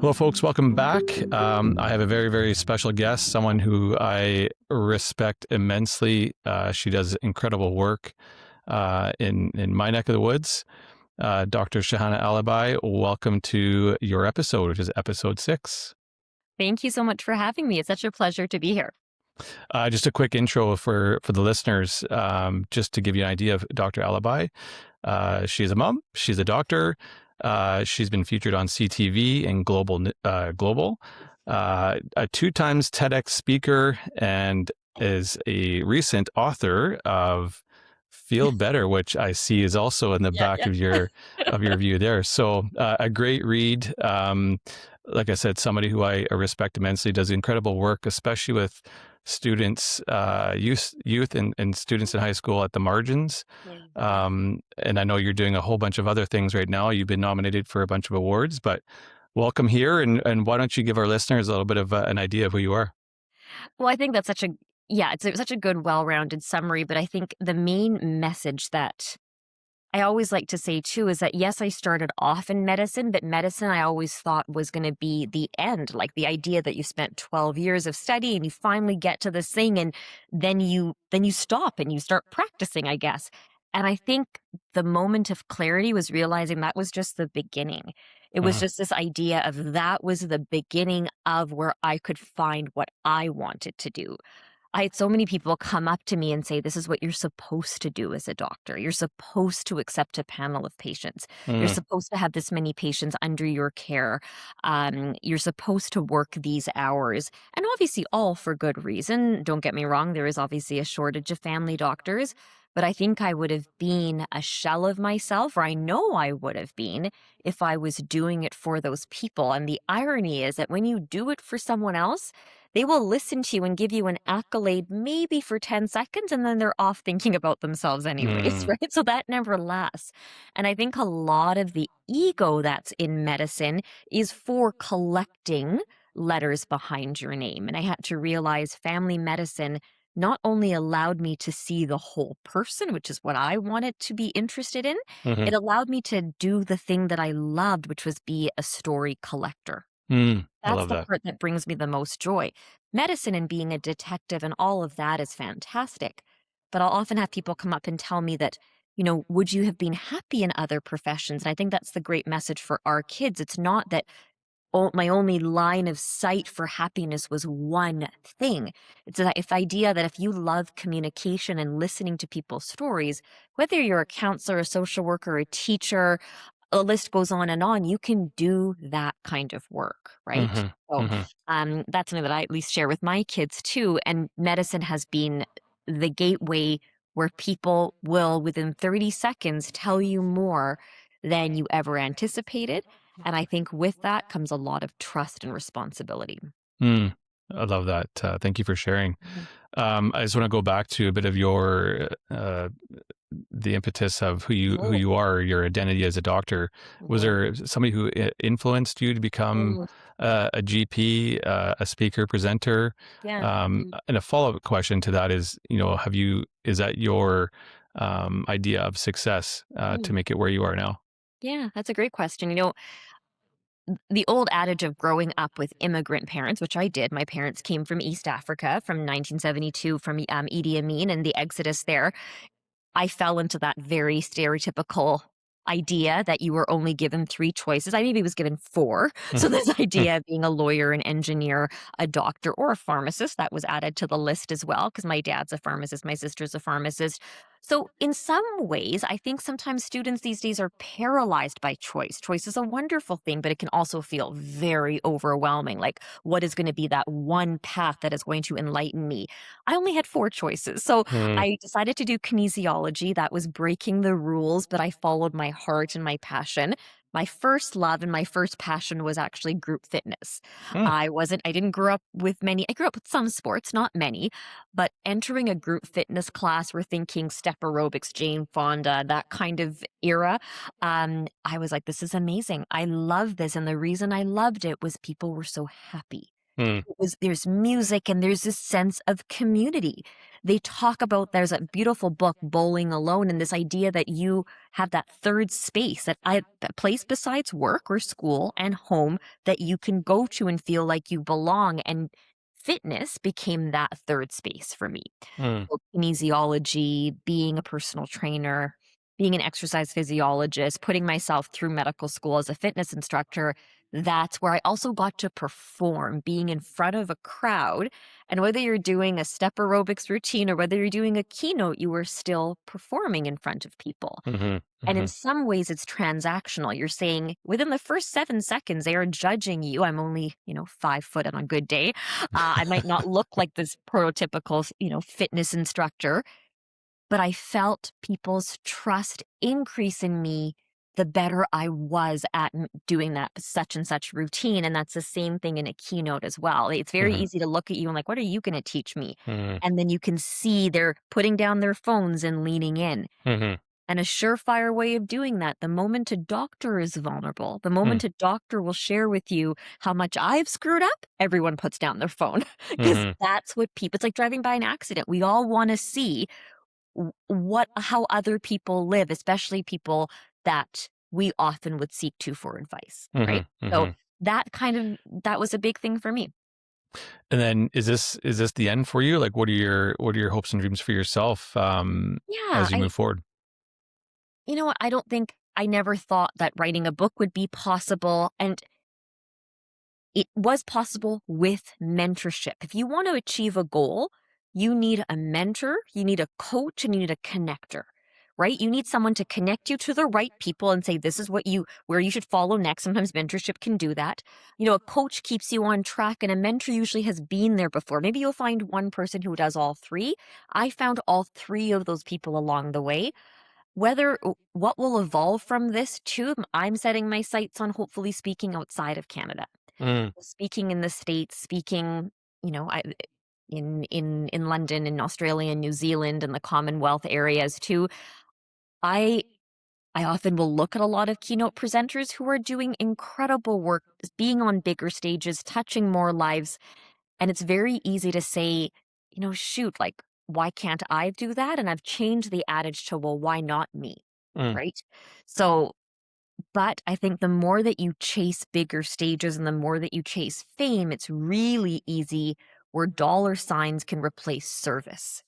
Hello, folks. Welcome back. I have a very, very special guest, someone who I respect immensely. She does incredible work in my neck of the woods. Dr. Shahana Alibhai, welcome to your episode, which is episode 6. Thank you so much for having me. It's such a pleasure to be here. Just a quick intro for the listeners, just to give you an idea of Dr. Alibhai. She's a mom. She's a doctor. She's been featured on CTV and Global, a 2 times TEDx speaker, and is a recent author of Feel Better, which I see is also in the Yeah, back yeah. of your view there. So a great read. Like I said, somebody who I respect immensely, does incredible work, especially with students, youth and students in high school at the margins. Yeah. And I know you're doing a whole bunch of other things right now. You've been nominated for a bunch of awards, but welcome here. And why don't you give our listeners a little bit of an idea of who you are? Well, I think that's such a good, well-rounded summary. But I think the main message that I always like to say too is that yes, I started off in medicine, but medicine I always thought was going to be the end. Like the idea that you spent 12 years of study and you finally get to this thing, and then you stop and you start practicing, I guess. And I think the moment of clarity was realizing that was just the beginning. It was Uh-huh. just this idea of that was the beginning of where I could find what I wanted to do. I had so many people come up to me and say, "This is what you're supposed to do as a doctor. You're supposed to accept a panel of patients. You're Mm, supposed to have this many patients under your care. You're supposed to work these hours." And obviously, all for good reason. Don't get me wrong, there is obviously a shortage of family doctors. But I think I would have been a shell of myself, or I know I would have been, if I was doing it for those people. And the irony is that when you do it for someone else, they will listen to you and give you an accolade maybe for 10 seconds, and then they're off thinking about themselves anyways, mm, right? So that never lasts. And I think a lot of the ego that's in medicine is for collecting letters behind your name. And I had to realize family medicine not only allowed me to see the whole person, which is what I wanted to be interested in, mhm, it allowed me to do the thing that I loved, which was be a story collector. I That's love the that. part that brings me the most joy. Medicine and being a detective and all of that is fantastic. But I'll often have people come up and tell me that, would you have been happy in other professions? And I think that's the great message for our kids. It's not that my only line of sight for happiness was one thing. It's that if idea that if you love communication and listening to people's stories, whether you're a counselor, a social worker, a teacher, the list goes on, you can do that kind of work, right? Hmm. So Hmm. that's something that I at least share with my kids too. And medicine has been the gateway where people will, within 30 seconds, tell you more than you ever anticipated. And I think with that comes a lot of trust and responsibility. Mm, I love that. Thank you for sharing. Mhm. I just want to go back to a bit of your the impetus of who Oh, you are, your identity as a doctor. Was mhm. there somebody who influenced you to become Mm, a GP, a speaker, presenter? yeah. And a follow up question to that is, is that your idea of success to Mm. make it where you are now? Yeah, that's a great question. The old adage of growing up with immigrant parents, which I did, my parents came from East Africa from 1972 from Idi Amin and the exodus there. I fell into that very stereotypical idea that you were only given 3 choices. I maybe was given 4. So this idea of being a lawyer, an engineer, a doctor, or a pharmacist, that was added to the list as well because my dad's a pharmacist, my sister's a pharmacist. So in some ways, I think sometimes students these days are paralyzed by choice. Choice is a wonderful thing, but it can also feel very overwhelming. Like, what is going to be that one path that is going to enlighten me? I only had 4 choices. So Mm, I decided to do kinesiology. That was breaking the rules, but I followed my heart and my passion. My first love and my first passion was actually group fitness. mm, I didn't grow up with many, I grew up with some sports, not many, but entering a group fitness class, we're thinking step aerobics, Jane Fonda, that kind of era. I was like, this is amazing. I love this. And the reason I loved it was people were so happy. Mm, There's music and there's this sense of community. They talk about there's a beautiful book, Bowling Alone, and this idea that you have that third space, that place besides work or school and home that you can go to and feel like you belong. And fitness became that third space for me. mm, So kinesiology, being a personal trainer, being an exercise physiologist, putting myself through medical school as a fitness instructor, that's where I also got to perform, being in front of a crowd. And whether you're doing a step aerobics routine or whether you're doing a keynote, you were still performing in front of people. mhm, And in mhm. some ways, it's transactional. You're saying within the first 7 seconds, they are judging you. I'm only, 5 foot on a good day. I might not look like this prototypical, fitness instructor, but I felt people's trust increase in me the better I was at doing that such and such routine. And that's the same thing in a keynote as well. It's very Mhm, easy to look at you and like, what are you going to teach me? mhm, And then you can see they're putting down their phones and leaning in. mhm, And a surefire way of doing that, the moment a doctor is vulnerable, the mm, moment a doctor will share with you how much I've screwed up, everyone puts down their phone because mhm, that's what people, it's like driving by an accident. We all want to see how other people live, especially people that we often would seek to for advice, right? mhm, So mhm. that was a big thing for me. And then is this the end for you? Like, what are your hopes and dreams for yourself, Yeah, as you move forward? you know what? I never thought that writing a book would be possible. And it was possible with mentorship. If you want to achieve a goal, you need a mentor, you need a coach, and you need a connector, right? You need someone to connect you to the right people and say, this is where you should follow next. Sometimes mentorship can do that. A coach keeps you on track, and a mentor usually has been there before. Maybe you'll find one person who does all three. I found all three of those people along the way. What will evolve from this too, I'm setting my sights on hopefully speaking outside of Canada, Mm, speaking in the States, speaking, in London, in Australia, and New Zealand, and the Commonwealth areas too. I I often will look at a lot of keynote presenters who are doing incredible work, being on bigger stages, touching more lives, and it's very easy to say, shoot, like, why can't I do that? And I've changed the adage to, well, why not me? mm, Right? So but I think the more that you chase bigger stages and the more that you chase fame, it's really easy where dollar signs can replace service.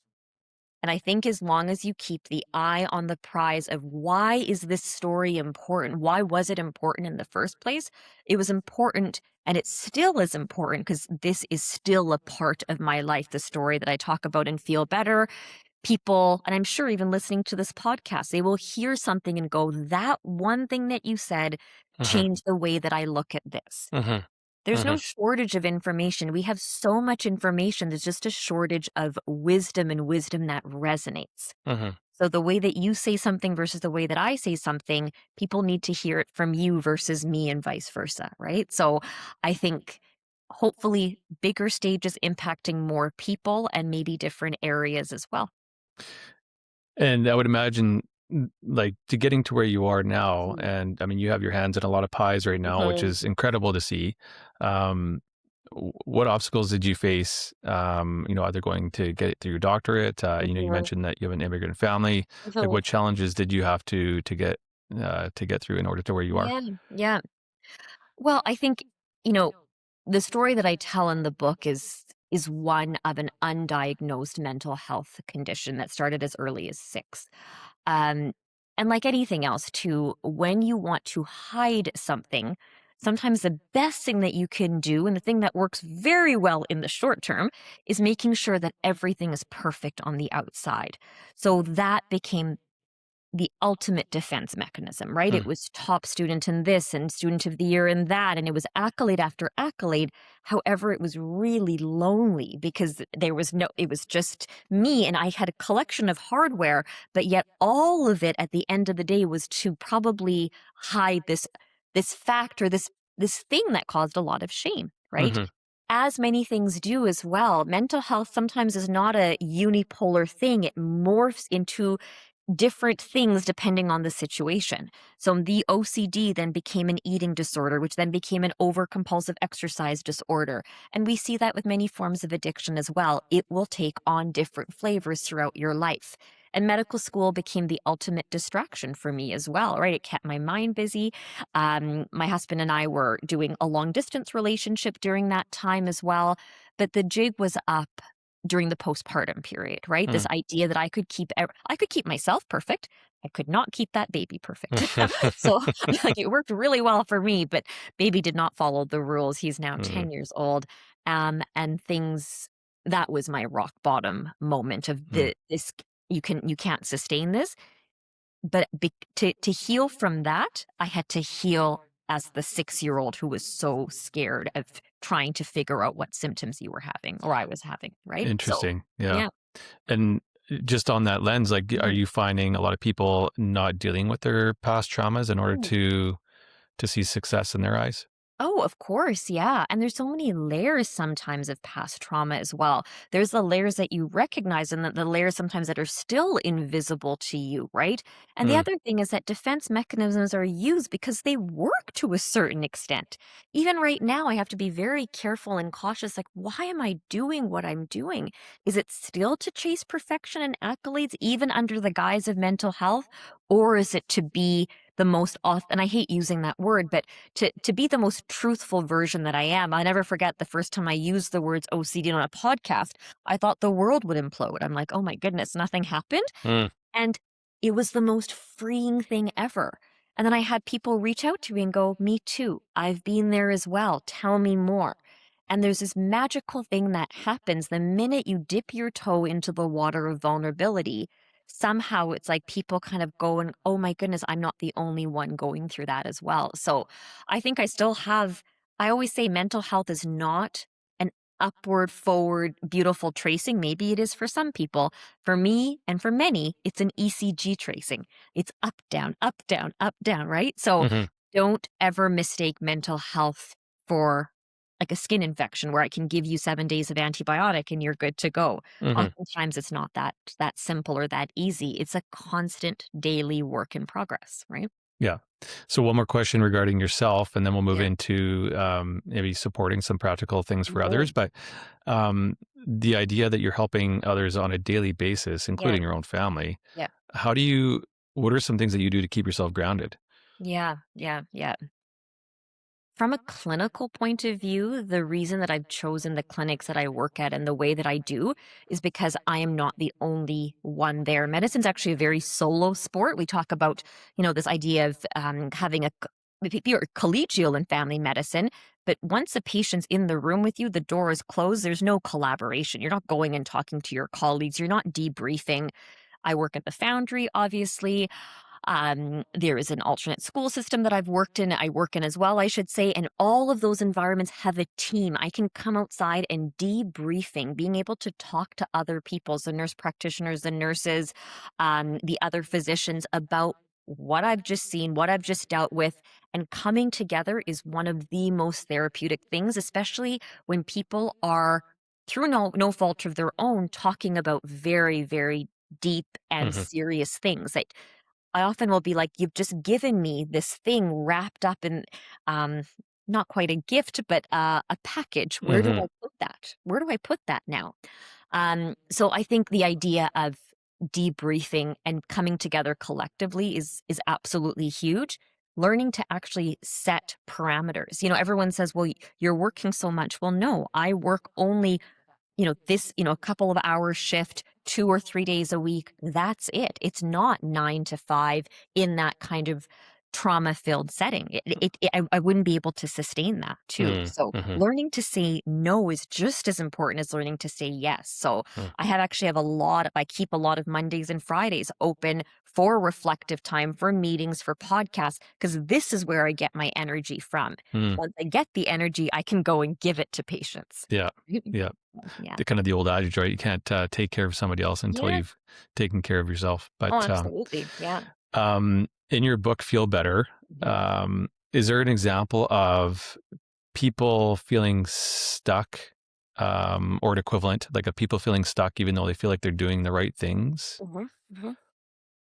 And I think as long as you keep the eye on the prize of why is this story important? Why was it important in the first place? It was important and it still is important because this is still a part of my life, the story that I talk about and Feel Better. People, and I'm sure even listening to this podcast, they will hear something and go, that one thing that you said mhm, changed the way that I look at this. mhm, There's no mhm, shortage of information. We have so much information. There's just a shortage of wisdom and wisdom that resonates. mhm. So the way that you say something versus the way that I say something, people need to hear it from you versus me and vice versa, right? So I think hopefully bigger stages impacting more people and maybe different areas as well. And I would imagine, like, to getting to where you are now, Mhm. and I mean, you have your hands in a lot of pies right now, which Mhm. is incredible to see. Um, what obstacles did you face? Either going to get through your doctorate. You Mhm. mentioned that you have an immigrant family. Like, Mhm. what challenges did you have to get through in order to where you are? Yeah, yeah. Well, I think, you know, the story that I tell in the book is one of an undiagnosed mental health condition that started as early as 6. Um, and like anything else too, when you want to hide something, sometimes the best thing that you can do and the thing that works very well in the short term is making sure that everything is perfect on the outside. So that became the ultimate defense mechanism, right? It Mm, was top student in this and student of the year in that, and it was accolade after accolade. However, it was really lonely because it was just me and I had a collection of hardware, but yet all of it at the end of the day was to probably hide this fact or this thing that caused a lot of shame, right? mhm, As many things do as well. Mental health sometimes is not a unipolar thing. It morphs into different things depending on the situation. So the OCD then became an eating disorder, which then became an overcompulsive exercise disorder. And we see that with many forms of addiction as well. It will take on different flavors throughout your life. And medical school became the ultimate distraction for me as well, right? It kept my mind busy. My husband and I were doing a long distance relationship during that time as well. But the jig was up during the postpartum period, right? This Mm. idea that I could keep myself perfect. I could not keep that baby perfect. So like it worked really well for me, but baby did not follow the rules. He's now Mhm. 10 years old. And things that was my rock bottom moment of Mm. this you can't sustain this. But to heal from that, I had to heal as the 6-year-old who was so scared of trying to figure out what symptoms you were having or I was having, right? So, Interesting. Yeah. yeah. And just on that lens, like, are Mhm. you finding a lot of people not dealing with their past traumas in order Oh. to see success in their eyes? Oh, of course, yeah. And there's so many layers sometimes of past trauma as well. There's the layers that you recognize and the layers sometimes that are still invisible to you, right? And the Mm. other thing is that defense mechanisms are used because they work to a certain extent. Even right now, I have to be very careful and cautious. Like, why am I doing what I'm doing? Is it still to chase perfection and accolades, even under the guise of mental health? Or is it to be the most and I hate using that word, but to be the most truthful version that I am. I'll never forget the first time I used the words OCD on a podcast, I thought the world would implode. I'm like, "Oh my goodness, nothing happened?" Mm. And it was the most freeing thing ever. And then I had people reach out to me and go, "Me too. I've been there as well. Tell me more." And there's this magical thing that happens the minute you dip your toe into the water of vulnerability. Somehow it's like people kind of go and, oh my goodness, I'm not the only one going through that as well. So I think I still have, I always say mental health is not an upward, forward, beautiful tracing. Maybe it is for some people. For me and for many, it's an ECG tracing. It's up, down, right? So Mhm. don't ever mistake mental health for like a skin infection where I can give you 7 days of antibiotic and you're good to go. Mhm. Oftentimes it's not that simple or that easy. It's a constant daily work in progress, right? Yeah. So one more question regarding yourself, and then we'll move Yeah. into maybe supporting some practical things for Mhm. others. But the idea that you're helping others on a daily basis, Yeah. including your own family, Yeah. how do you? What are some things that you do to keep yourself grounded? Yeah. Yeah. Yeah. From a clinical point of view, the reason that I've chosen the clinics that I work at and the way that I do is because I am not the only one there. Medicine's actually a very solo sport. We talk about, this idea of having you're collegial in family medicine, but once a patient's in the room with you, the door is closed. There's no collaboration. You're not going and talking to your colleagues. You're not debriefing. I work at the foundry, obviously. There is an alternate school system that I work in as well, I should say. And all of those environments have a team. I can come outside and debriefing, being able to talk to other people, the nurse practitioners, the nurses, the other physicians about what I've just seen, what I've just dealt with. And coming together is one of the most therapeutic things, especially when people are, through no fault of their own, talking about very, very deep and Hmm. serious things that I often will be like, "You've just given me this thing wrapped up in, um, not quite a gift, but a package. Where do Hmm. I put that? Where do I put that now?" So I think the idea of debriefing and coming together collectively is absolutely huge. Learning to actually set parameters. Everyone says, "Well, you're working so much." Well, no, I work only a couple of hours shift 2 or 3 days a week, that's it. It's not 9 to 5 in that kind of trauma-filled setting. I wouldn't be able to sustain that too. So, Hmm. learning to say no is just as important as learning to say yes. So, I keep a lot of Mondays and Fridays open for reflective time, for meetings, for podcasts, because this is where I get my energy from. Hmm. Once I get the energy, I can go and give it to patients. Yeah. Yeah. Yeah. The kind of the old adage, right? You can't take care of somebody else until Yeah. you've taken care of yourself. Oh, But absolutely. Yeah. in your book, Feel Better, Mhm. is there an example of people feeling stuck, or an equivalent, like of people feeling stuck even though they feel like they're doing the right things? Mhm. Mhm.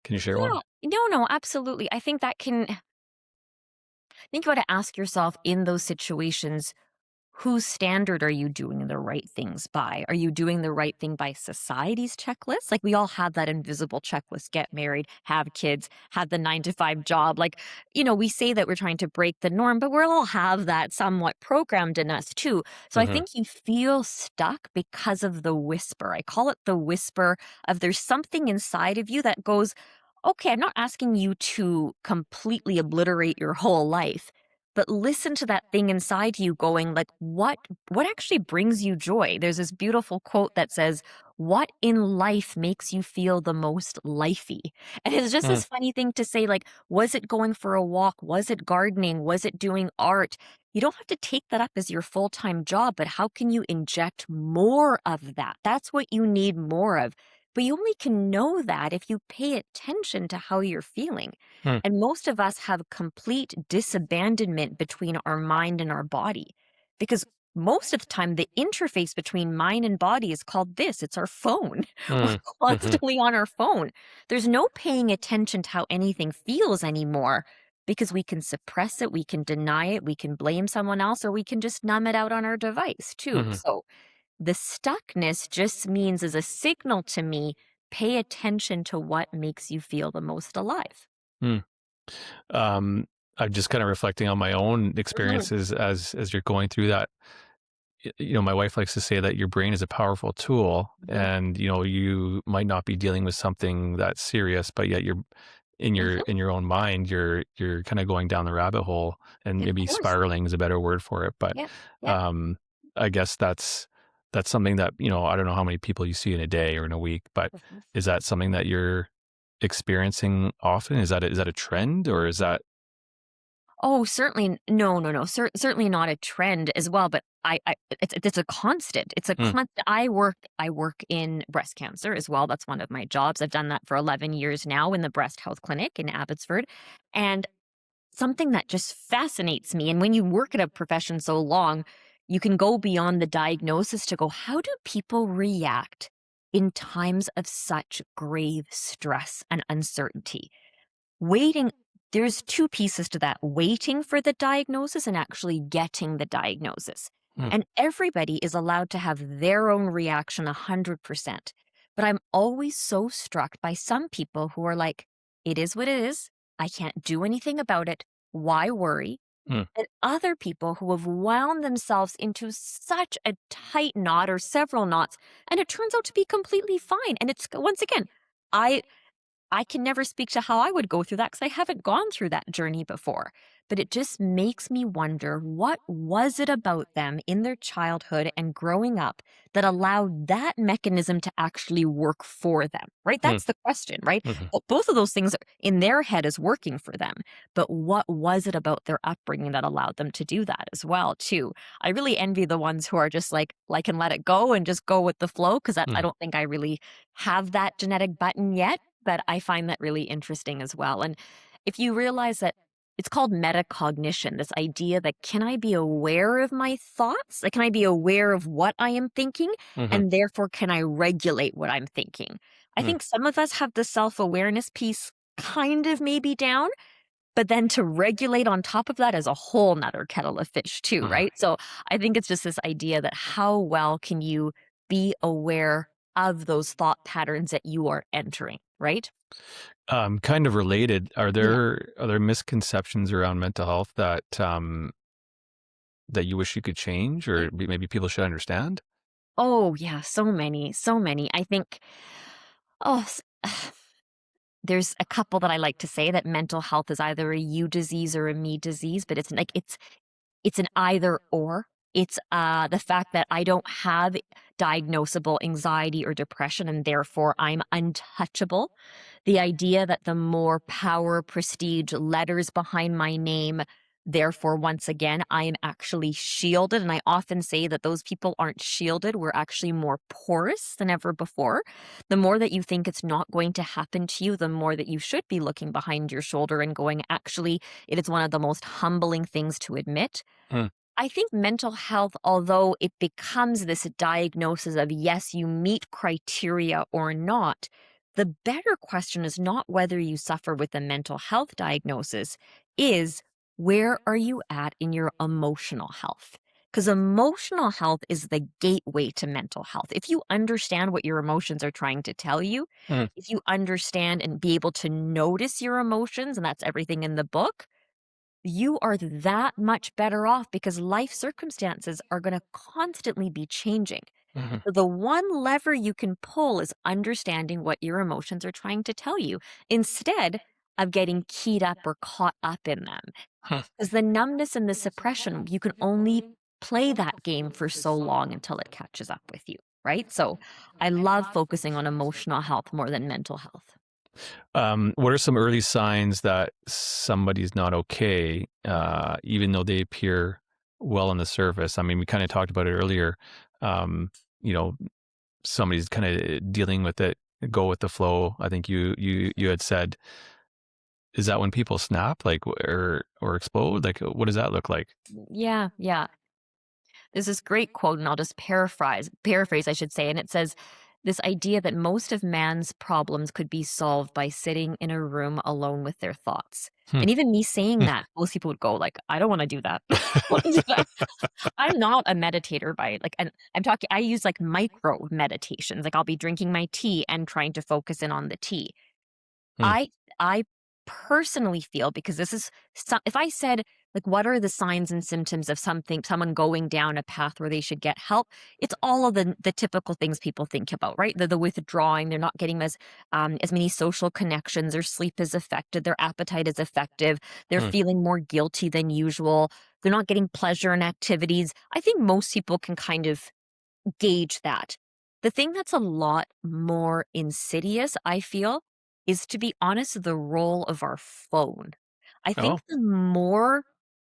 Can you share one? Yeah. No, absolutely. I think that can think about to ask yourself in those situations, whose standard are you doing the right things by? Are you doing the right thing by society's checklist? Like we all have that invisible checklist: get married, have kids, have the 9 to 5 job. Like, we say that we're trying to break the norm, but we all have that somewhat programmed in us too. So I Hmm. think you feel stuck because of the whisper. I call it the whisper of there's something inside of you that goes, okay, I'm not asking you to completely obliterate your whole life, but listen to that thing inside you going like, what actually brings you joy? There's this beautiful quote that says, what in life makes you feel the most lifey? And it's just Mm, this funny thing to say, like, was it going for a walk? Was it gardening? Was it doing art? You don't have to take that up as your full-time job, but how can you inject more of that? That's what you need more of. But you only can know that if you pay attention to how you're feeling. mm, And most of us have complete disabandonment between our mind and our body, because most of the time the interface between mind and body is called this: it's our phone. We're mm, mhm, constantly on our phone. There's no paying attention to how anything feels anymore, because we can suppress it, we can deny it, we can blame someone else, or we can just numb it out on our device too. mhm, So the stuckness just means, as a signal to me, pay attention to what makes you feel the most alive. mm. Um, I'm just kind of reflecting on my own Mhm. experiences as you're going through that. My wife likes to say that your brain is a powerful tool, Mhm. and you might not be dealing with something that's serious, but yet you're in your Mhm. in your own mind, you're kind of going down the rabbit hole, and Of maybe course. spiraling is a better word for it. But Yeah. Yeah. um, I guess that's something that I don't know how many people you see in a day or in a week, but Mhm. is that something that you're experiencing often? Is that a trend, or is that? Oh, certainly. No, no, no. Certainly not a trend as well. But it's a constant. It's a Mm, constant. I work in breast cancer as well. That's one of my jobs. I've done that for 11 years now in the breast health clinic in Abbotsford, and something that just fascinates me. And when you work at a profession so long, you can go beyond the diagnosis to go, how do people react in times of such grave stress and uncertainty? Waiting, there's two pieces to that: waiting for the diagnosis and actually getting the diagnosis. mm, And everybody is allowed to have their own reaction 100%. But I'm always so struck by some people who are like, it is what it is. I can't do anything about it. Why worry? mm, And other people who have wound themselves into such a tight knot or several knots, and it turns out to be completely fine. And it's, once again, I I can never speak to how I would go through that because I haven't gone through that journey before. But it just makes me wonder, what was it about them in their childhood and growing up that allowed that mechanism to actually work for them, right? mm, That's the question, right? mhm, Both of those things in their head is working for them. But what was it about their upbringing that allowed them to do that as well, too? I really envy the ones who are just like and let it go and just go with the flow, because I mhm, don't think I really have that genetic button yet, but I find that really interesting as well. And if you realize that it's called metacognition, this idea that, can I be aware of my thoughts? Like, can I be aware of what I am thinking? mhm, And therefore, can I regulate what I'm thinking? I mm, think some of us have the self awareness piece kind of maybe down, but then to regulate on top of that is a whole nother kettle of fish, too, mhm. right? So I think it's just this idea that, how well can you be aware of those thought patterns that you are entering, right? Kind of related, are Yeah. there misconceptions around mental health that you wish you could change, Yeah. or maybe people should understand? Oh, yeah, so many, so many. I think, oh, there's a couple that I like to say: that mental health is either a you disease or a me disease, but it's an either or. It's the fact that I don't have diagnosable anxiety or depression, and therefore I'm untouchable. The idea that the more power, prestige, letters behind my name, therefore, once again, I am actually shielded. And I often say that those people aren't shielded. We're actually more porous than ever before. The more that you think it's not going to happen to you, the more that you should be looking behind your shoulder and going, actually, it is one of the most humbling things to admit. Mm, I think mental health, although it becomes this diagnosis of, yes, you meet criteria or not, The better question is not whether you suffer with a mental health diagnosis, is where are you at in your emotional health? Because emotional health is the gateway to mental health. If you understand what your emotions are trying to tell you, Mm, if you understand and be able to notice your emotions, and that's everything in the book, you are that much better off because life circumstances are going to constantly be changing. mhm, So the one lever you can pull is understanding what your emotions are trying to tell you instead of getting keyed up or caught up in them. huh. Because the numbness and the suppression, you can only play that game for so long until it catches up with you, right? So I love focusing on emotional health more than mental health. What are some early signs that somebody's not okay, even though they appear well on the surface? I mean, we kind of talked about it earlier. Um, you know, somebody's kind of dealing with it, go with the flow. I think you had said, is that when people snap, like, or explode? Like, what does that look like? Yeah, yeah. There's this great quote, and I'll just paraphrase, I should say, and it says, this idea that most of man's problems could be solved by sitting in a room alone with their thoughts. Hmm. And even me saying that, most people would go like, I don't want to do that. I don't wanna do that. I'm not a meditator by like, and I use like micro meditations. Like I'll be drinking my tea and trying to focus in on the tea. Hmm. I personally feel because this is if I said like what are the signs and symptoms of someone going down a path where they should get help, it's all of the typical things people think about, right? The withdrawing, they're not getting as many social connections, their sleep is affected, their appetite is affected, they're Hmm. feeling more guilty than usual, they're not getting pleasure in activities. I think most people can kind of gauge that. The thing that's a lot more insidious, I feel, is to be honest, the role of our phone. I think Oh. the more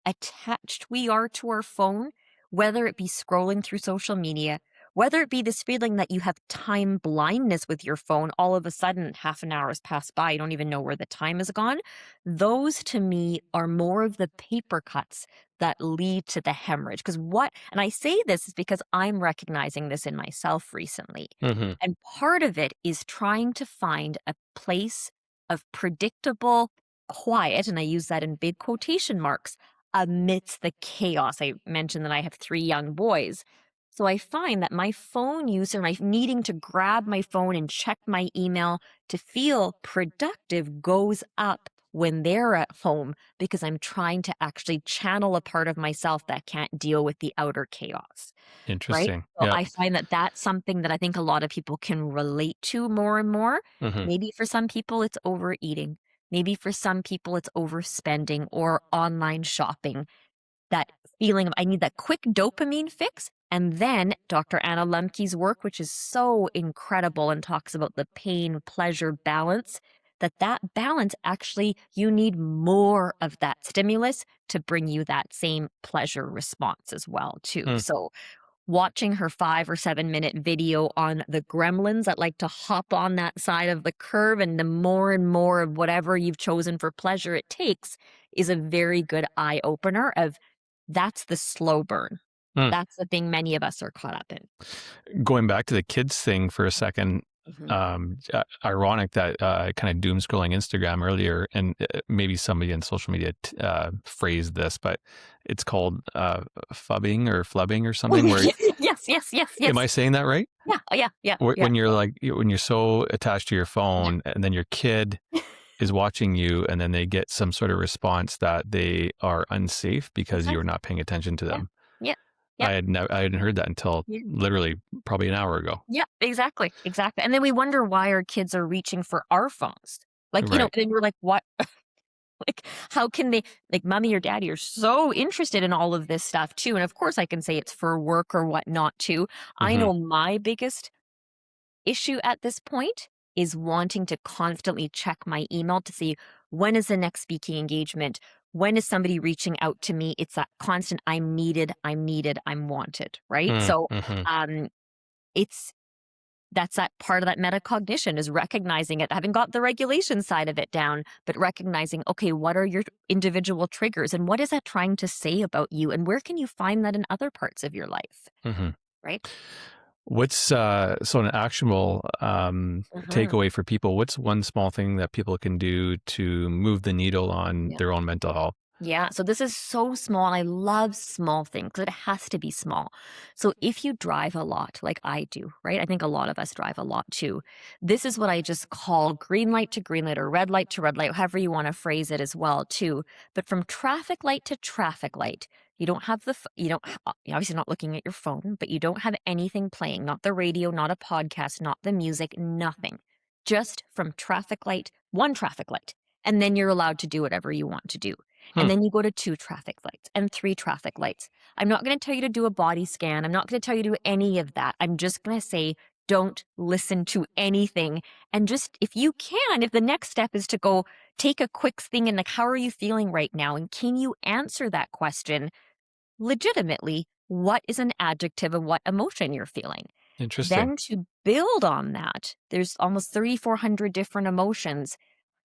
attached we are to our phone, whether it be scrolling through social media, whether it be this feeling that you have time blindness with your phone, all of a sudden half an hour has passed by, you don't even know where the time has gone. Those to me are more of the paper cuts that lead to the hemorrhage. And I say this is because I'm recognizing this in myself recently. Hmm. And part of it is trying to find a place of predictable quiet, and I use that in big quotation marks, amidst the chaos. I mentioned that I have 3 young boys. So I find that my phone use and my needing to grab my phone and check my email to feel productive goes up when they're at home because I'm trying to actually channel a part of myself that can't deal with the outer chaos, right? Interesting. So Yeah. I find that that's something that I think a lot of people can relate to more and more. Hmm. Maybe for some people it's overeating. Maybe for some people it's overspending or online shopping. That feeling of I need that quick dopamine fix. And then Dr. Anna Lemke's work, which is so incredible and talks about the pain pleasure balance, that balance actually, you need more of that stimulus to bring you that same pleasure response as well too. Hmm. So watching her 5 or 7 minute video on the gremlins that like to hop on that side of the curve, and the more and more of whatever you've chosen for pleasure it takes is a very good eye opener of that's the slow burn. Hmm. That's the thing many of us are caught up in. Going back to the kids thing for a second, Mhm. ironic that kind of doom scrolling Instagram earlier, and maybe somebody in social media phrased this, but it's called fubbing or flubbing or something. Where Yes, yes, yes, am yes. I saying that right? Yeah, oh, yeah, yeah, yeah, When you're like when you're so attached to your yeah. phone, and then your kid is watching you, and then they get some sort of response that they are unsafe because you're Exactly. not paying attention to Yeah, them. yeah, yep, I hadn't heard that until yeah. literally probably an hour ago. Yeah, exactly, exactly, and then we wonder why our kids are reaching for our phones. Like, Right. and then we're like, "What?" Like, how can they like, mommy or daddy are so interested in all of this stuff too, and of course, I can say it's for work or whatnot too. I Hmm. know my biggest issue at this point is wanting to constantly check my email to see when is the next speaking engagement? When is somebody reaching out to me? It's that constant I'm needed, I'm wanted, right? Mm, So, mhm. um, it's that's that part of that metacognition is recognizing it. I haven't got the regulation side of it down, but recognizing, okay, what are your individual triggers and what is that trying to say about you? And where can you find that in other parts of your life? Mhm. Right? What's so an actionable Mhm. takeaway for people? What's one small thing that people can do to move the needle on Yeah. their own mental health? Yeah, so this is so small, and I love small things. It has to be small. So if you drive a lot, like I do, right? I think a lot of us drive a lot too. This is what I just call green light to green light or red light to red light, however you want to phrase it as well too. But from traffic light to traffic light, you don't have you don't you're obviously not looking at your phone, but you don't have anything playing, not the radio, not a podcast, not the music, nothing. Just from traffic light, one traffic light. And then you're allowed to do whatever you want to do. And Hmm, then you go to 2 traffic lights and 3 traffic lights. I'm not gonna tell you to do a body scan. I'm not gonna tell you to do any of that. I'm just gonna say, don't listen to anything. And just if you can, if the next step is to go take a quick thing and like, how are you feeling right now? And can you answer that question legitimately? What is an adjective of what emotion you're feeling? interesting. Then to build on that, there's almost 3,400 different emotions.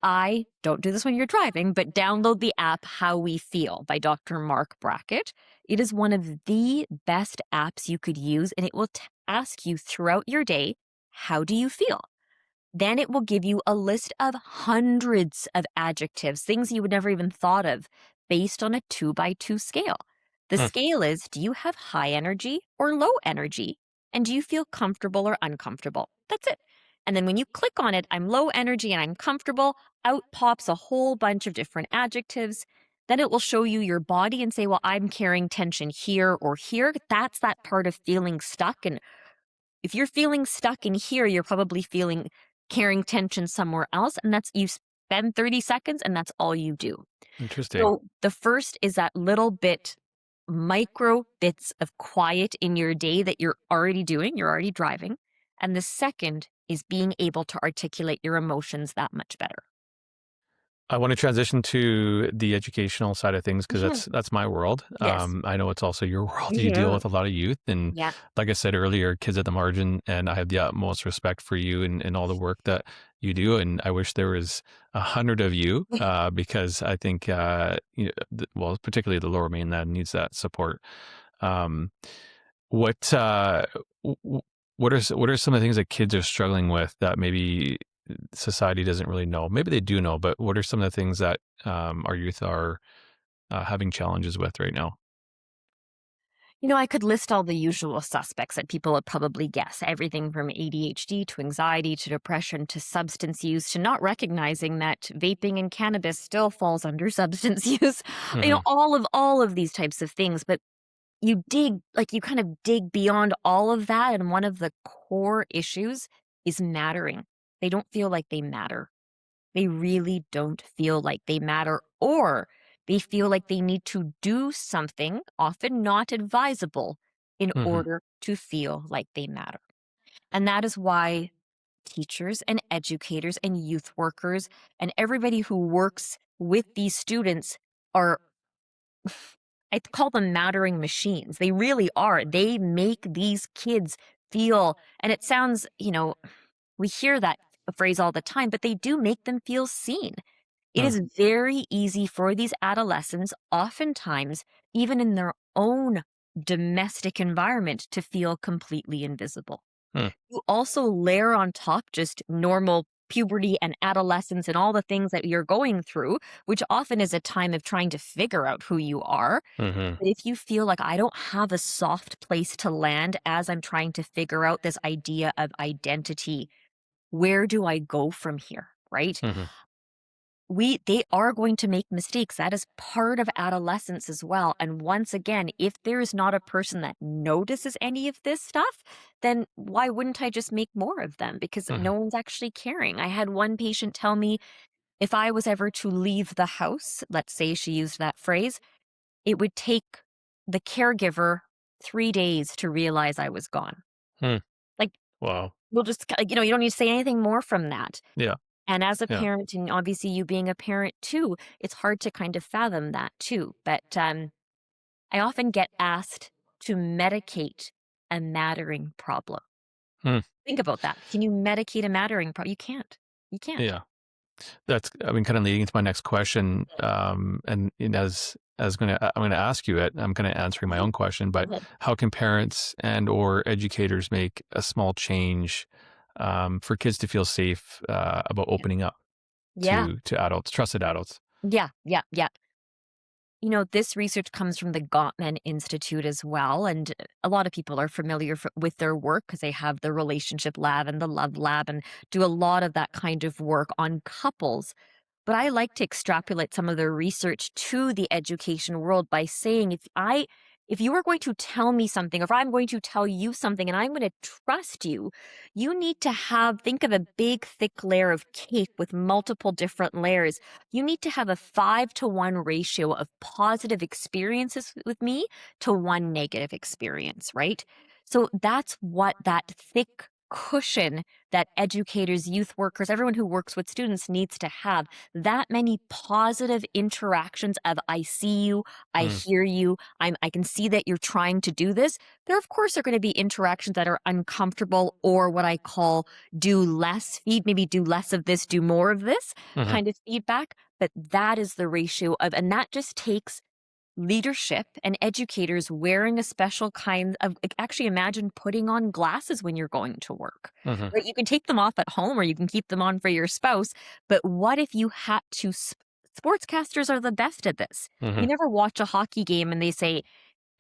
I don't do this when you're driving, but download the app How We Feel by Dr. Mark Brackett. It is one of the best apps you could use, and it will ask you throughout your day, how do you feel? Then it will give you a list of hundreds of adjectives, things you would never even thought of, based on a 2 by 2 scale. The Hmm, scale is, do you have high energy or low energy? And do you feel comfortable or uncomfortable? That's it. And then when you click on it, I'm low energy and I'm comfortable, out pops a whole bunch of different adjectives. Then it will show you your body and say, well, I'm carrying tension here or here. That's that part of feeling stuck. And if you're feeling stuck in here, you're probably feeling carrying tension somewhere else. And that's you spend 30 seconds and that's all you do. interesting. So the first is that little bit, micro bits of quiet in your day that you're already doing, you're already driving. And the second is being able to articulate your emotions that much better. I want to transition to the educational side of things because Mhm. that's my world. Yes. I know it's also your world. You deal Mhm. with a lot of youth, and Yeah. like I said earlier, kids at the margin. And I have the utmost respect for you and all the work that you do. And I wish there was 100 of you because I think, well, particularly the Lower Mainland needs that support. Um, what w- w- what are some of the things that kids are struggling with that maybe society doesn't really know? Maybe they do know, but what are some of the things that our youth are having challenges with right now? I could list all the usual suspects that people would probably guess everything from ADHD to anxiety to depression to substance use to not recognizing that vaping and cannabis still falls under substance use. Hmm. All of these types of things. But you kind of dig beyond all of that. And one of the core issues is mattering. They don't feel like they matter. They really don't feel like they matter, or they feel like they need to do something, often not advisable, in Hmm. order to feel like they matter. And that is why teachers and educators and youth workers and everybody who works with these students are, I call them mattering machines. They really are. They make these kids feel, and it sounds, we hear that phrase all the time, but they do make them feel seen. It Hmm. is very easy for these adolescents, oftentimes, even in their own domestic environment, to feel completely invisible. Hmm. You also layer on top just normal puberty and adolescence and all the things that you're going through, which often is a time of trying to figure out who you are. Hmm. But if you feel like I don't have a soft place to land as I'm trying to figure out this idea of identity, where do I go from here? Right? Hmm. They are going to make mistakes. That is part of adolescence as well. And once again, if there is not a person that notices any of this stuff, then why wouldn't I just make more of them? Because Hmm. no one's actually caring. I had one patient tell me, if I was ever to leave the house, let's say she used that phrase, it would take the caregiver 3 days to realize I was gone. Hmm. Like, Wow. we'll just, you don't need to say anything more from that. Yeah. And as a Yeah. parent, and obviously you being a parent too, it's hard to kind of fathom that too. But I often get asked to medicate a mattering problem. Hmm. Think about that. Can you medicate a mattering problem? You can't. You can't. Yeah. That's, I mean, kind of leading to my next question. And as I'm gonna ask you it. I'm kind of answering my own question, but how can parents and or educators make a small change for kids to feel safe about opening up Yeah. to adults, trusted adults? Yeah. Yeah. Yeah. This research comes from the Gottman Institute as well. And a lot of people are familiar with their work because they have the relationship lab and the love lab and do a lot of that kind of work on couples. But I like to extrapolate some of the research to the education world by saying if you are going to tell me something, or if I'm going to tell you something and I'm going to trust you, you need to think of a big, thick layer of cake with multiple different layers. You need to have a 5-to-1 ratio of positive experiences with me to one negative experience, right? So that's what that thick cushion that educators, youth workers, everyone who works with students needs to have that many positive interactions of I see you, I Mm, hear you, I can see that you're trying to do this. There, of course, are going to be interactions that are uncomfortable or what I call maybe do less of this, do more of this mhm, kind of feedback. But that is the ratio and that just takes leadership and educators wearing a special kind of actually imagine putting on glasses when you're going to work, mhm, right? You can take them off at home or you can keep them on for your spouse, but what if you had to sportscasters are the best at this. mhm. You never watch a hockey game and they say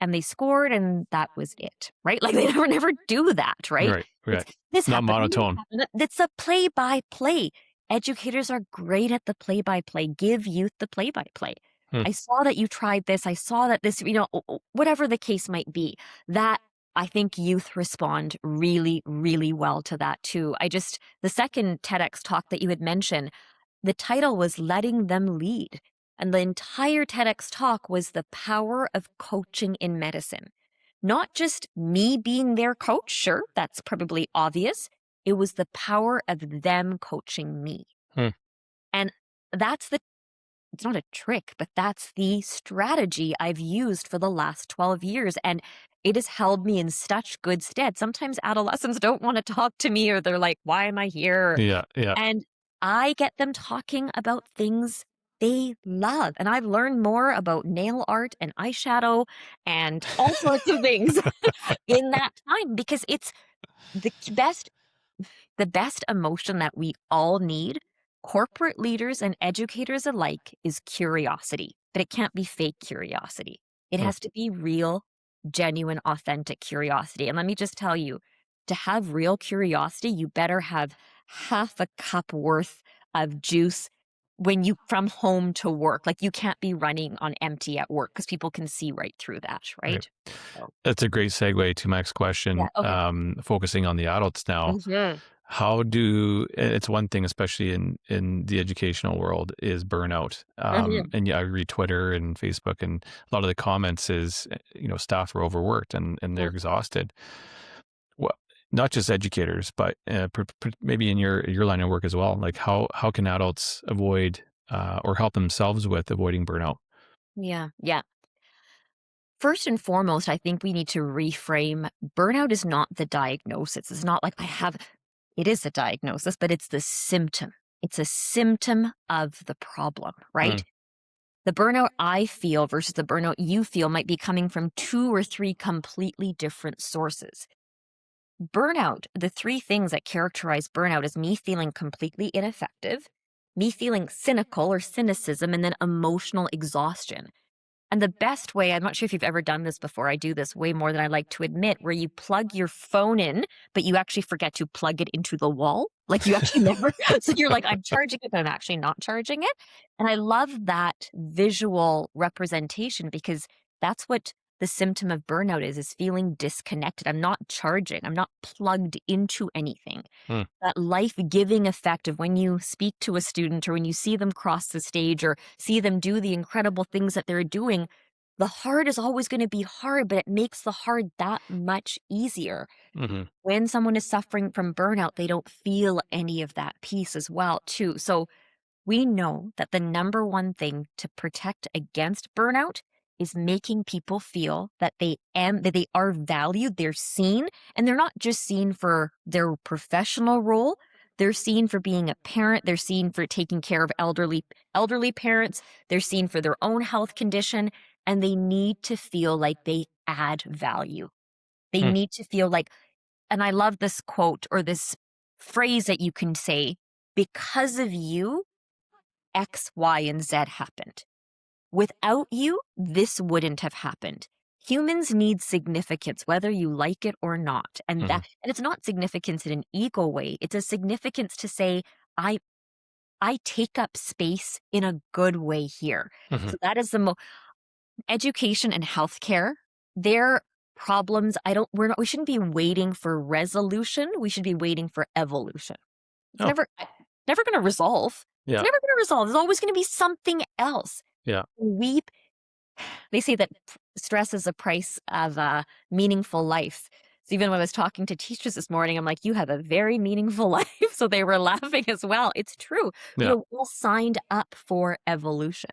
and they scored and that was it, right? Like they never do that, right? Right, It's right. this Not happened, this monotone. happened. It's a play by play. Educators are great at the play by play. Give youth the play by play. Mm, I saw that you tried this. I saw that this, whatever the case might be, that I think youth respond really, really well to that too. The second TEDx talk that you had mentioned, the title was Letting Them Lead. And the entire TEDx talk was the power of coaching in medicine. Not just me being their coach, sure, that's probably obvious. It was the power of them coaching me. mm, And that's it's not a trick, but that's the strategy I've used for the last 12 years. And it has held me in such good stead. Sometimes adolescents don't want to talk to me or they're like, why am I here? yeah, yeah. And I get them talking about things they love. And I've learned more about nail art and eyeshadow and all sorts of things in that time because it's the best the best emotion that we all need, corporate leaders and educators alike, is curiosity. But it can't be fake curiosity. It Mm, has to be real, genuine, authentic curiosity. And let me just tell you, to have real curiosity, you better have half a cup worth of juice when you from home to work. Like you can't be running on empty at work because people can see right through that, right. right? So, That's a great segue to my next yeah. question. Okay. Focusing on the adults now. Mhm. It's one thing, especially in the educational world, is burnout. Mhm. And yeah, I read Twitter and Facebook, and a lot of the comments is, staff are overworked and they're exhausted. Well, not just educators, but maybe in your line of work as well. Like how can adults avoid or help themselves with avoiding burnout? Yeah. Yeah. First and foremost, I think we need to reframe burnout is not the diagnosis. It's not like it is a diagnosis, but it's the symptom. It's a symptom of the problem, right? Mm, The burnout I feel versus the burnout you feel might be coming from 2 or 3 completely different sources. Burnout, the 3 things that characterize burnout is me feeling completely ineffective, me feeling cynical or cynicism, and then emotional exhaustion. And the best way, I'm not sure if you've ever done this before. I do this way more than I like to admit, where you plug your phone in, but you actually forget to plug it into the wall. Like you actually never, so you're like, I'm charging it, but I'm actually not charging it. And I love that visual representation because that's what the symptom of burnout is feeling disconnected. I'm not charging, I'm not plugged into anything. mm, That life-giving effect of when you speak to a student or when you see them cross the stage or see them do the incredible things that they're doing, the hard is always going to be hard, but it makes the hard that much easier. mhm, When someone is suffering from burnout, they don't feel any of that peace as well, too. So we know that the number one thing to protect against burnout is making people feel that they are valued, they're seen, and they're not just seen for their professional role, They're seen for being a parent. They're seen for taking care of elderly parents. They're seen for their own health condition, and they need to feel like they add value. They Hmm. need to feel like, and I love this quote or this phrase that you can say, because of you, X, Y, and Z happened. Without you, this wouldn't have happened. Humans need significance, whether you like it or not. Hmm. And it's not significance in an ego way. It's a significance to say, I I take up space in a good way here. Hmm. So that is education and healthcare. Their problems, we shouldn't be waiting for resolution. We should be waiting for evolution. It's Oh, never going to resolve. It's yeah, never going to resolve. There's always going to be something else. yeah, We They say that stress is a price of a meaningful life. So even when I was talking to teachers this morning, I'm like, you have a very meaningful life. So they were laughing as well. It's true. yeah. We're all signed up for evolution.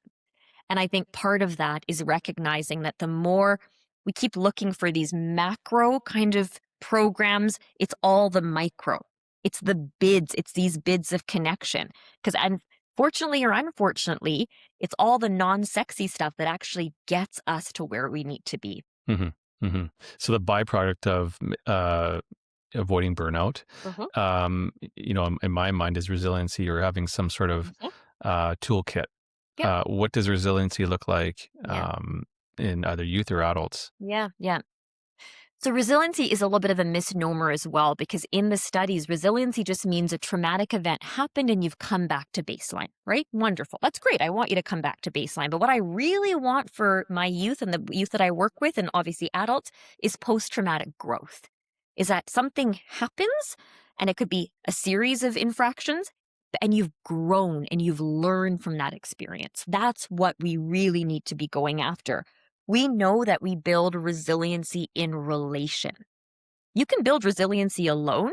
And I think part of that is recognizing that the more we keep looking for these macro kind of programs, it's all the micro. It's the bids, it's these bids of connection. Because unfortunately or unfortunately, it's all the non sexy stuff that actually gets us to where we need to be. Hmm. Hmm. So the byproduct of avoiding burnout, Mhm. in my mind, is resiliency or having some sort of Mhm. toolkit. Yep. What does resiliency look like Yeah. in either youth or adults? Yeah. Yeah. So, resiliency is a little bit of a misnomer as well, because in the studies, resiliency just means a traumatic event happened and you've come back to baseline, right? Wonderful. That's great. I want you to come back to baseline. But what I really want for my youth and the youth that I work with, and obviously adults, is post traumatic growth. Is that something happens and it could be a series of infractions, and you've grown and you've learned from that experience. That's what we really need to be going after. We know that we build resiliency in relation. You can build resiliency alone.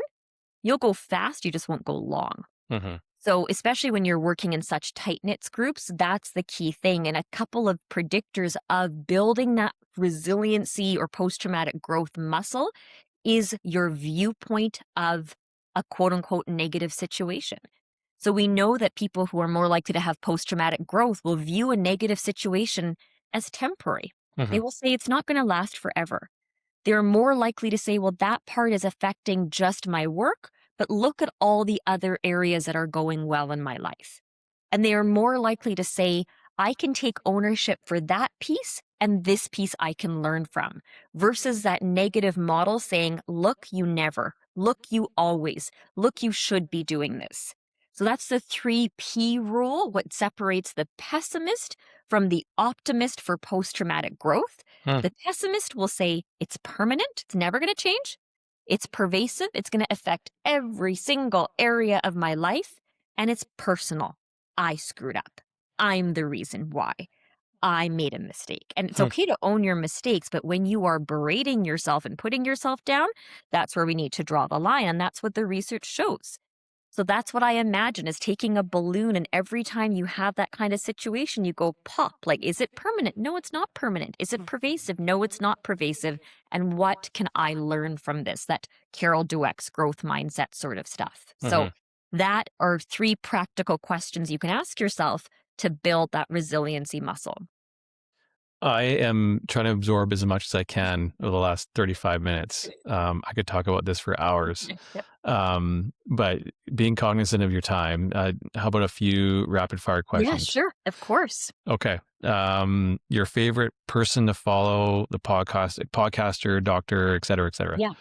You'll go fast, you just won't go long. Hmm. So, especially when you're working in such tight knit groups, that's the key thing. And a couple of predictors of building that resiliency or post traumatic growth muscle is your viewpoint of a quote unquote negative situation. So, we know that people who are more likely to have post traumatic growth will view a negative situation as temporary. They Hmm. will say it's not going to last forever. They're more likely to say, well, that part is affecting just my work, but look at all the other areas that are going well in my life. And they are more likely to say, I can take ownership for that piece and this piece I can learn from, versus that negative model saying, look, you never, look, you always, look, you should be doing this. So that's the 3P rule, what separates the pessimist from the optimist for post traumatic growth. Hmm. The pessimist will say it's permanent, it's never going to change. It's pervasive, it's going to affect every single area of my life, and it's personal. I screwed up. I'm the reason why. I made a mistake. And it's Hmm. okay to own your mistakes, but when you are berating yourself and putting yourself down, that's where we need to draw the line. And that's what the research shows. So that's what I imagine is taking a balloon, and every time you have that kind of situation, you go pop. Like, is it permanent? No, it's not permanent. Is it pervasive? No, it's not pervasive. And what can I learn from this? That Carol Dweck's growth mindset sort of stuff. So Hmm. that are 3 practical questions you can ask yourself to build that resiliency muscle. I am trying to absorb as much as I can over the last 35 minutes. I could talk about this for hours. Yep. But being cognizant of your time, how about a few rapid fire Yeah, questions? sure. Of course. Okay. Your favorite person to follow, the podcaster, doctor, et cetera, et cetera. Yeah.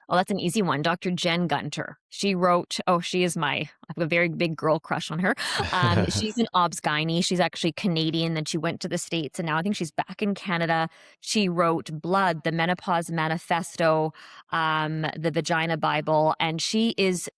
Oh, that's an easy one. Dr. Jen Gunter. She wrote, she is I have a very big girl crush on her. She's an obs-gynae. She's actually Canadian. Then she went to the States and now I think she's back in Canada. She wrote Blood, the Menopause Manifesto, the Vagina Bible. And she is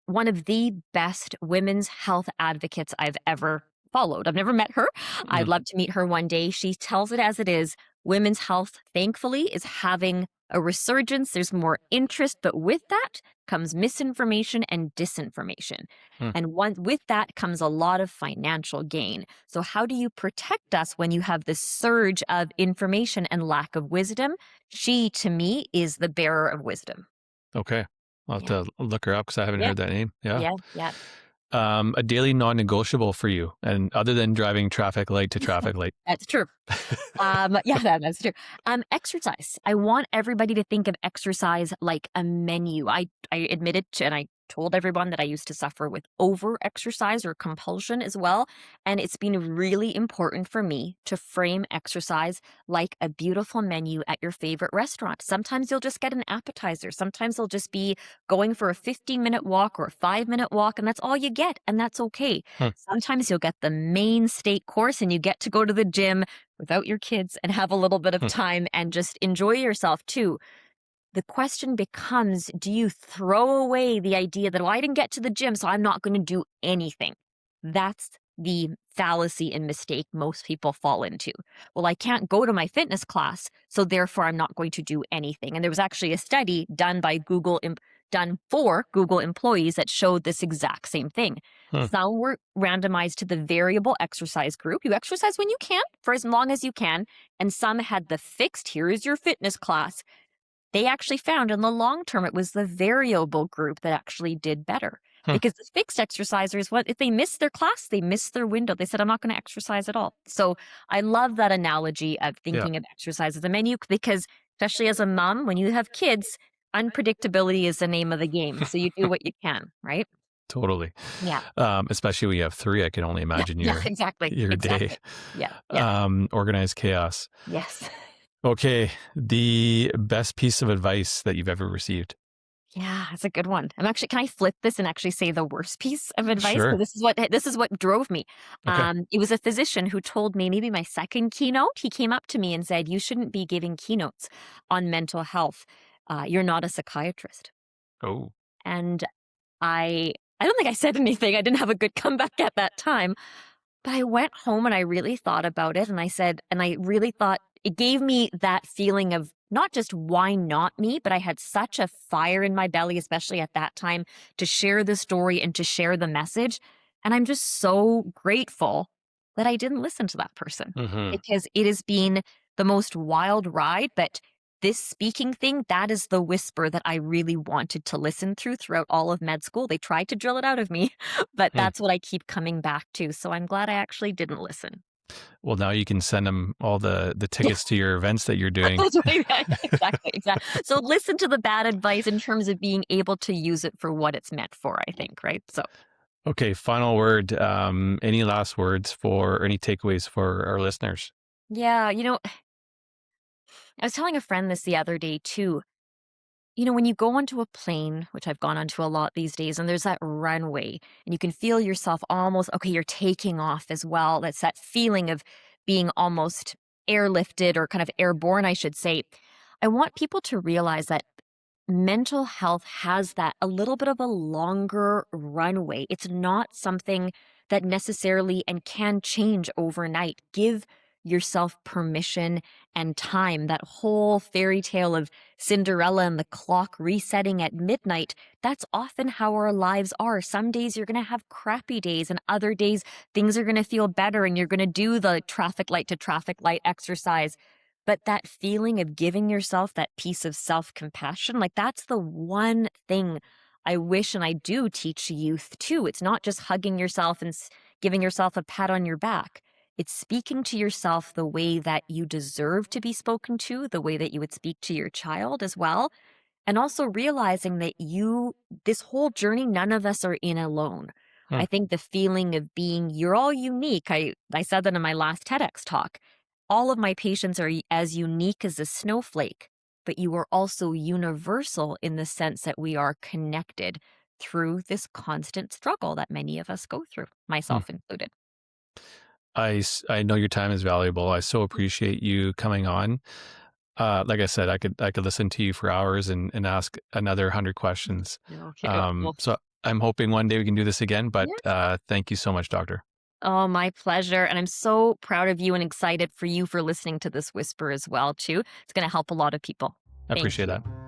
one of the best women's health advocates I've ever followed. I've never met her. I'd Mm, love to meet her one day. She tells it as it is. Women's health, thankfully, is having a resurgence. There's more interest, but with that comes misinformation and disinformation. mm. And with that comes a lot of financial gain. So, how do you protect us when you have this surge of information and lack of wisdom? She, to me, is the bearer of wisdom. Okay. I'll have Yeah. to look her up because I haven't Yeah. heard that name. Yeah. Yeah. Yeah. A daily non-negotiable for you, and other than driving traffic light to traffic light. That's true. Yeah, that's true. Exercise. I want everybody to think of exercise like a menu. I admitted to, and I told everyone that I used to suffer with over exercise or compulsion as well. And it's been really important for me to frame exercise like a beautiful menu at your favorite restaurant. Sometimes you'll just get an appetizer. Sometimes it'll just be going for a 15-minute walk or a 5-minute walk, and that's all you get. And that's okay. Hmm, Sometimes you'll get the main steak course and you get to go to the gym without your kids and have a little bit of hmm, time and just enjoy yourself too. The question becomes, do you throw away the idea that, well, I didn't get to the gym, so I'm not going to do anything? That's the fallacy and mistake most people fall into. Well, I can't go to my fitness class, so therefore I'm not going to do anything. And there was actually a study done by done for Google employees that showed this exact same thing. hmm, Some were randomized to the variable exercise group. You exercise when you can for as long as you can. And some had the fixed, here is your fitness class. They actually found in the long term it was the variable group that actually did better, hmm. because the fixed exercisers, what if they missed their class, they missed their window. They said, I'm not going to exercise at all. So I love that analogy of Yeah, thinking of exercise as a menu, because especially as a mom, when you have kids, unpredictability is the name of the game. So you do what you can, right? totally. Yeah. Especially when you have three, I can only Yeah. imagine Yeah. Exactly. your day. Exactly. Yeah. Yeah. Organized chaos. Yes. Okay, the best piece of advice that you've ever received. Yeah, that's a good one. I'm actually, can I flip this and actually say the worst piece of advice? Sure. Because this is what drove me. Okay. It was a physician who told me, maybe my second keynote. He came up to me and said, "You shouldn't be giving keynotes on mental health. You're not a psychiatrist." Oh. And I don't think I said anything. I didn't have a good comeback at that time. But I went home and I really thought about it, and I said, and I really thought it gave me that feeling of not just why not me, but I had such a fire in my belly, especially at that time, to share the story and to share the message. And I'm just so grateful that I didn't listen to that person, Mm-hmm. because it has been the most wild ride. But this speaking thing, that is the whisper that I really wanted to listen through throughout all of med school. They tried to drill it out of me, but Hmm. that's what I keep coming back to. So I'm glad I actually didn't listen. Well, now you can send them all the Yeah, tickets to your events that you're doing. that's right. Yeah, exactly, exactly. So listen to the bad advice in terms of being able to use it for what it's meant for, I think, right? So, Okay, final word. Any last words for or any takeaways for our listeners? yeah, I was telling a friend this the other day too. When you go onto a plane, which I've gone onto a lot these days, and there's that runway, and you can feel yourself almost, okay, you're taking off as well. That's that feeling of being almost airlifted, or kind of airborne, I should say. I want people to realize that mental health has that a little bit of a longer runway. It's not something that necessarily and can change overnight. Give yourself permission and time. That whole fairy tale of Cinderella and the clock resetting at midnight, that's often how our lives are. Some days you're going to have crappy days, and other days things are going to feel better, and you're going to do the traffic light to traffic light exercise. But that feeling of giving yourself that piece of self-compassion, like, that's the one thing I wish and I do teach youth too. It's not just hugging yourself and giving yourself a pat on your back. It's speaking to yourself the way that you deserve to be spoken to, the way that you would speak to your child as well. And also realizing that this whole journey, none of us are in alone. Hmm. I think the feeling of being, you're all unique. I said that in my last TEDx talk. All of my patients are as unique as a snowflake, but you are also universal in the sense that we are connected through this constant struggle that many of us go through, Hmm. myself included. I know your time is valuable. I so appreciate you coming on. Like I said, I could listen to you for hours and ask another 100 questions. Okay. Well, So I'm hoping one day we can do this again. But yes. thank you so much, Doctor. Oh, my pleasure. And I'm so proud of you and excited for you for listening to this whisper as well, too. It's going to help a lot of people. I Thank appreciate you. that.